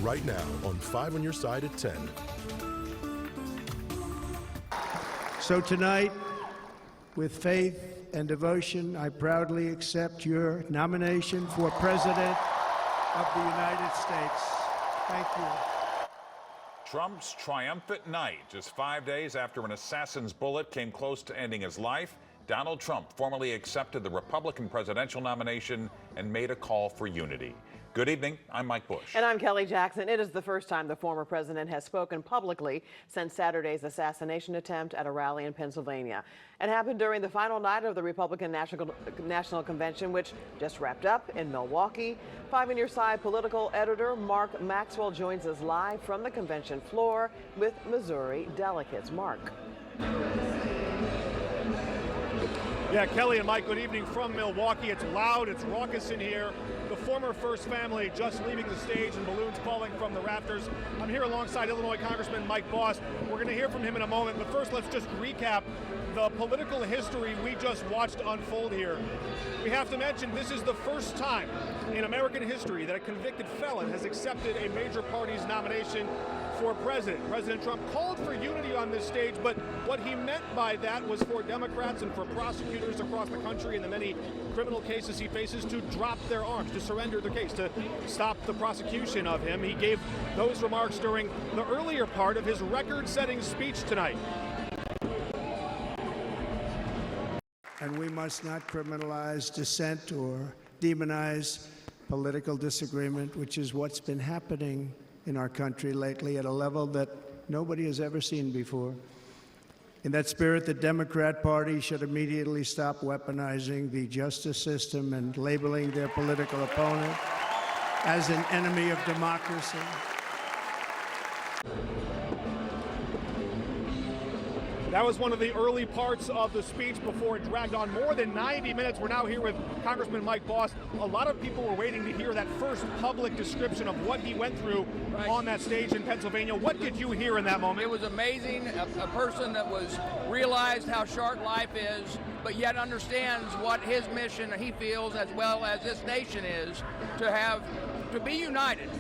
right now on 5 on Your Side at 10. So tonight, with faith and devotion, I proudly accept your nomination for President of the United States. Thank you. Trump's triumphant night, just 5 days after an assassin's bullet came close to ending his life. Donald Trump formally accepted the Republican presidential nomination and made a call for unity. Good evening. I'm Mike Bush. And I'm Kelly Jackson. It is the first time the former president has spoken publicly since Saturday's assassination attempt at a rally in Pennsylvania. It happened during the final night of the Republican National Convention, which just wrapped up in Milwaukee. 5 on Your Side political editor Mark Maxwell joins us live from the convention floor with Missouri delegates. Mark. Yeah, Kelly and Mike, good evening from Milwaukee. It's loud, it's raucous in here. The former First Family just leaving the stage and balloons falling from the rafters. I'm here alongside Illinois Congressman Mike Boss. We're going to hear from him in a moment, but first let's just recap the political history we just watched unfold here. We have to mention this is the first time in American history that a convicted felon has accepted a major party's nomination for president. President Trump called for unity on this stage, but what he meant by that was for Democrats and for prosecutors across the country in the many criminal cases he faces to drop their arms, to surrender their case, to stop the prosecution of him. He gave those remarks during the earlier part of his record-setting speech tonight. And we must not criminalize dissent or demonize political disagreement, which is what's been happening in our country lately at a level that nobody has ever seen before. In that spirit, the Democrat Party should immediately stop weaponizing the justice system and labeling their political opponent as an enemy of democracy. That was one of the early parts of the speech before it dragged on more than 90 minutes. We're now here with Congressman Mike Boss. A lot of people were waiting to hear that first public description of what he went through on that stage in Pennsylvania. What did you hear in that moment? It was amazing. A person that realized how short life is, but yet understands what his mission he feels, as well as this nation is, to be united.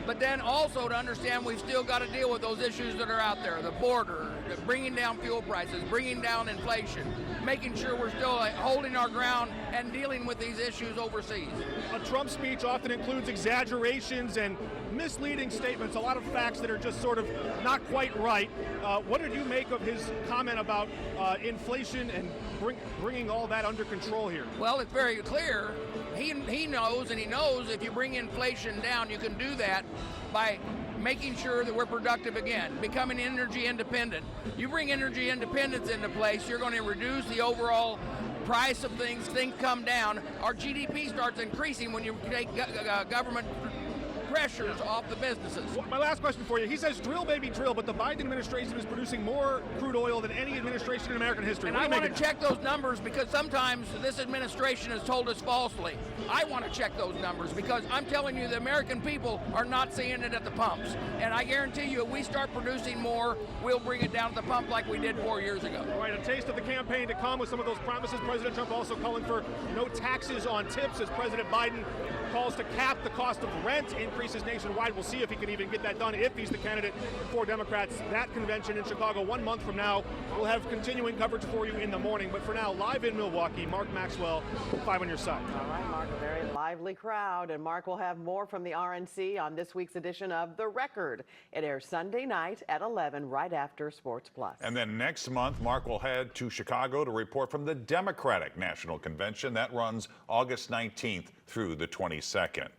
But then also to understand we've still got to deal with those issues that are out there, the border, bringing down fuel prices, bringing down inflation, making sure we're still holding our ground and dealing with these issues overseas. A Trump speech often includes exaggerations and misleading statements, a lot of facts that are just sort of not quite right. What did you make of his comment about inflation and bringing all that under control here? Well, it's very clear. He knows, and he knows if you bring inflation down, you can do that by making sure that we're productive again, becoming energy independent. You bring energy independence into place, you're going to reduce the overall price of things come down. Our GDP starts increasing when you take government pressures off the businesses. Well, my last question for you. He says drill, baby, drill, but the Biden administration is producing more crude oil than any administration in American history. And I want to check those numbers because sometimes this administration has told us falsely. I want to check those numbers because I'm telling you the American people are not seeing it at the pumps. And I guarantee you if we start producing more, we'll bring it down to the pump like we did 4 years ago. All right, a taste of the campaign to come with some of those promises. President Trump also calling for no taxes on tips as President Biden calls to cap the cost of rent increases nationwide. We'll see if he can even get that done if he's the candidate for Democrats. That convention in Chicago 1 month from now. We'll have continuing coverage for you in the morning. But for now, live in Milwaukee, Mark Maxwell, 5 on Your Side. All right, Mark, a very lively crowd. And Mark will have more from the RNC on this week's edition of The Record. It airs Sunday night at 11 right after Sports Plus. And then next month, Mark will head to Chicago to report from the Democratic National Convention. That runs August 19th through the 22nd.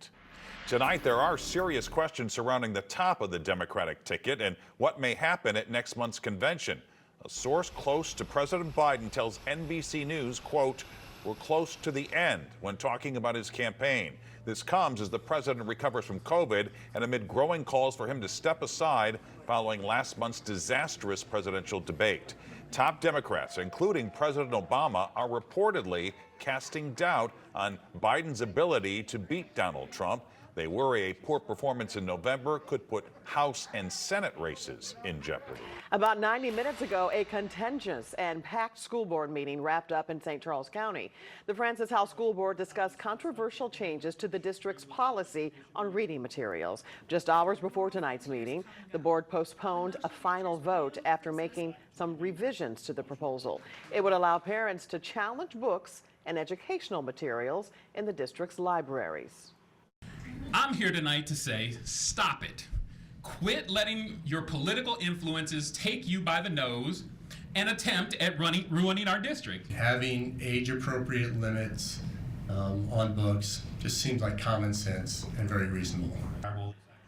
Tonight, there are serious questions surrounding the top of the Democratic ticket and what may happen at next month's convention. A source close to President Biden tells NBC News, quote, "We're close to the end," when talking about his campaign. This comes as the president recovers from COVID and amid growing calls for him to step aside following last month's disastrous presidential debate. Top Democrats, including President Obama, are reportedly casting doubt on Biden's ability to beat Donald Trump. They worry a poor performance in November could put House and Senate races in jeopardy. About 90 minutes ago, a contentious and packed school board meeting wrapped up in St. Charles County. The Francis House School Board discussed controversial changes to the district's policy on reading materials. Just hours before tonight's meeting, the board postponed a final vote after making some revisions to the proposal. It would allow parents to challenge books and educational materials in the district's libraries. I'm here tonight to say, stop it. Quit letting your political influences take you by the nose and attempt at ruining our district. Having age-appropriate limits on books just seems like common sense and very reasonable.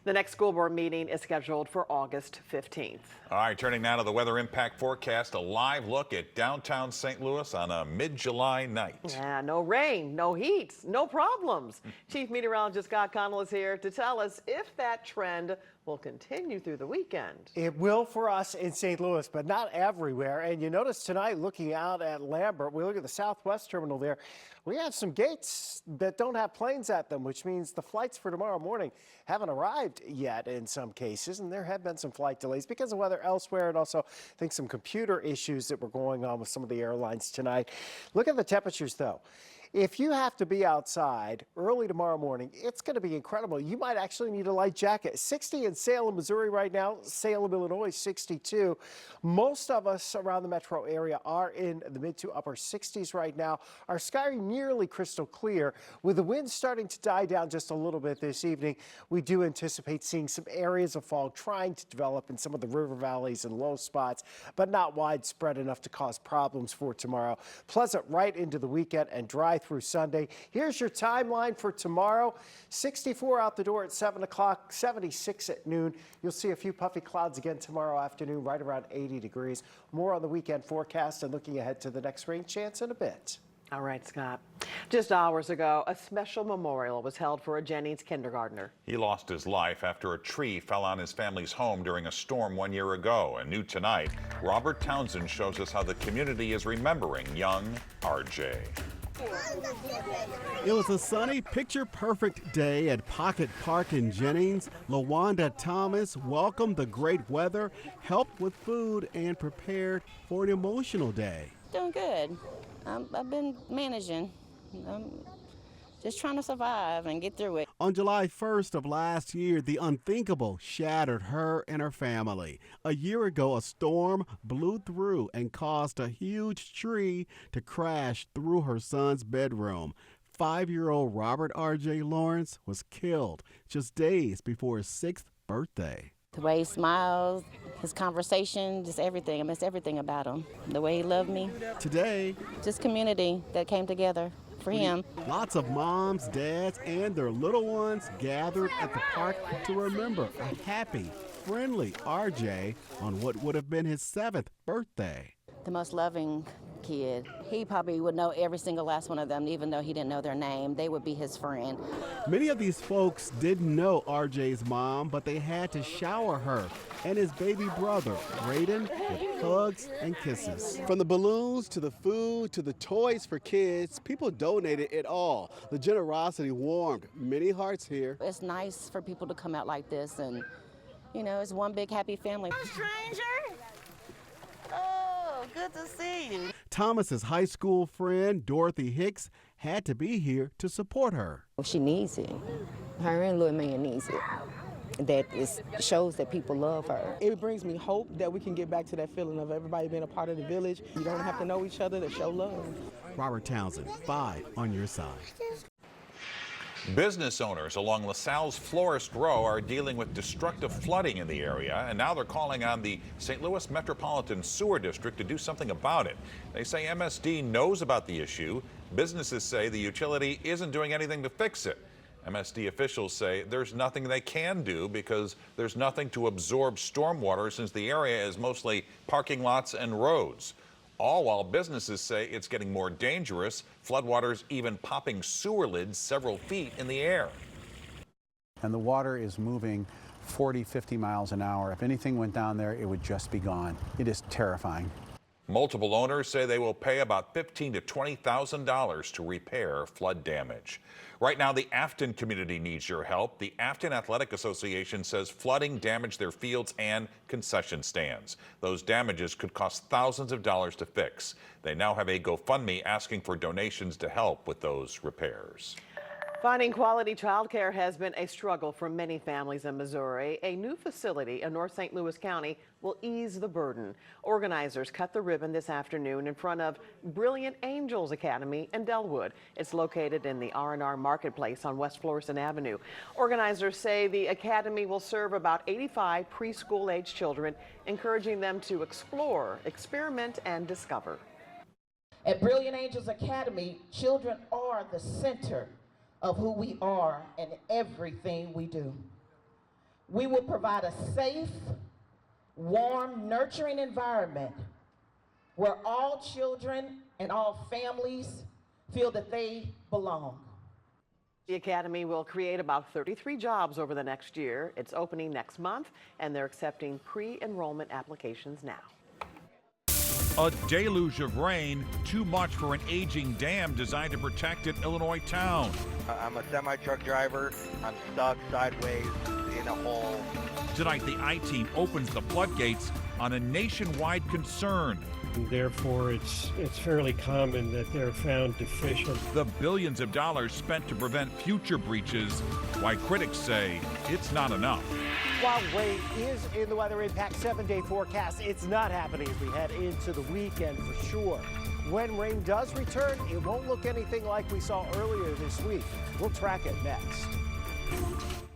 The next school board meeting is scheduled for August 15th. All right, turning now to the weather impact forecast, a live look at downtown St. Louis on a mid-July night. Yeah, no rain, no heat, no problems. Chief Meteorologist Scott Connell is here to tell us if that trend will continue through the weekend. It will for us in St. Louis, but not everywhere. And you notice tonight, looking out at Lambert, we look at the Southwest terminal there, we have some gates that don't have planes at them, which means the flights for tomorrow morning haven't arrived yet in some cases, and there have been some flight delays because of weather elsewhere, and also I think some computer issues that were going on with some of the airlines tonight. Look at the temperatures though. If you have to be outside early tomorrow morning, it's going to be incredible. You might actually need a light jacket. 60 in Salem, Missouri right now. Salem, Illinois, 62. Most of us around the metro area are in the mid to upper 60s right now. Our sky nearly crystal clear. With the wind starting to die down just a little bit this evening, we do anticipate seeing some areas of fog trying to develop in some of the river valleys and low spots, but not widespread enough to cause problems for tomorrow. Pleasant right into the weekend and dry through Sunday. Here's your timeline for tomorrow. 64 out the door at 7 o'clock, 76 at noon. You'll see a few puffy clouds again tomorrow afternoon, right around 80 degrees. More on the weekend forecast and looking ahead to the next rain chance in a bit. All right, Scott. Just hours ago, a special memorial was held for a Jennings kindergartner. He lost his life after a tree fell on his family's home during a storm 1 year ago. And new tonight, Robert Townsend shows us how the community is remembering young RJ. It was a sunny, picture-perfect day at Pocket Park in Jennings. LaWanda Thomas welcomed the great weather, helped with food, and prepared for an emotional day. Doing good. I've been managing. I'm just trying to survive and get through it. On July 1st of last year, the unthinkable shattered her and her family. A year ago, a storm blew through and caused a huge tree to crash through her son's bedroom. 5-year-old Robert R.J. Lawrence was killed just days before his 6th birthday. The way he smiles, his conversation, just everything. I miss everything about him. The way he loved me. Today, just community that came together for him. Lots of moms, dads, and their little ones gathered at the park to remember a happy, friendly RJ on what would have been his 7th birthday. The most loving kid. He probably would know every single last one of them, even though he didn't know their name. They would be his friend. Many of these folks didn't know RJ's mom, but they had to shower her and his baby brother, Raiden, with hugs and kisses. From the balloons to the food to the toys for kids, people donated it all. The generosity warmed many hearts here. It's nice for people to come out like this, and, you know, it's one big happy family. Stranger? Oh, good to see you. Thomas's high school friend, Dorothy Hicks, had to be here to support her. Well, she needs it. Her and little man needs it. That shows that people love her. It brings me hope that we can get back to that feeling of everybody being a part of the village. You don't have to know each other to show love. Robert Townsend, 5 on your side. Business owners along LaSalle's Florist Row are dealing with destructive flooding in the area, and now they're calling on the St. Louis Metropolitan Sewer District to do something about it. They say MSD knows about the issue. Businesses say the utility isn't doing anything to fix it. MSD officials say there's nothing they can do because there's nothing to absorb stormwater since the area is mostly parking lots and roads. All while businesses say it's getting more dangerous, floodwaters even popping sewer lids several feet in the air. And the water is moving 40, 50 miles an hour. If anything went down there, it would just be gone. It is terrifying. Multiple owners say they will pay about $15,000 to $20,000 to repair flood damage. Right now, the Affton community needs your help. The Affton Athletic Association says flooding damaged their fields and concession stands. Those damages could cost thousands of dollars to fix. They now have a GoFundMe asking for donations to help with those repairs. Finding quality childcare has been a struggle for many families in Missouri. A new facility in North St. Louis County will ease the burden. Organizers cut the ribbon this afternoon in front of Brilliant Angels Academy in Delwood. It's located in the R&R Marketplace on West Florissant Avenue. Organizers say the academy will serve about 85 preschool-age children, encouraging them to explore, experiment, and discover. At Brilliant Angels Academy, children are the center of who we are and everything we do. We will provide a safe, warm, nurturing environment where all children and all families feel that they belong. The academy will create about 33 jobs over the next year. It's opening next month, and they're accepting pre-enrollment applications now. A deluge of rain, too much for an aging dam designed to protect an Illinois town. I'm a semi-truck driver. I'm stuck sideways in a hole. Tonight, the I-Team opens the floodgates on a nationwide concern. Therefore, it's fairly common that they're found deficient. The billions of dollars spent to prevent future breaches, why critics say it's not enough. While rain is in the weather impact 7-day forecast, it's not happening as we head into the weekend for sure. When rain does return, it won't look anything like we saw earlier this week. We'll track it next.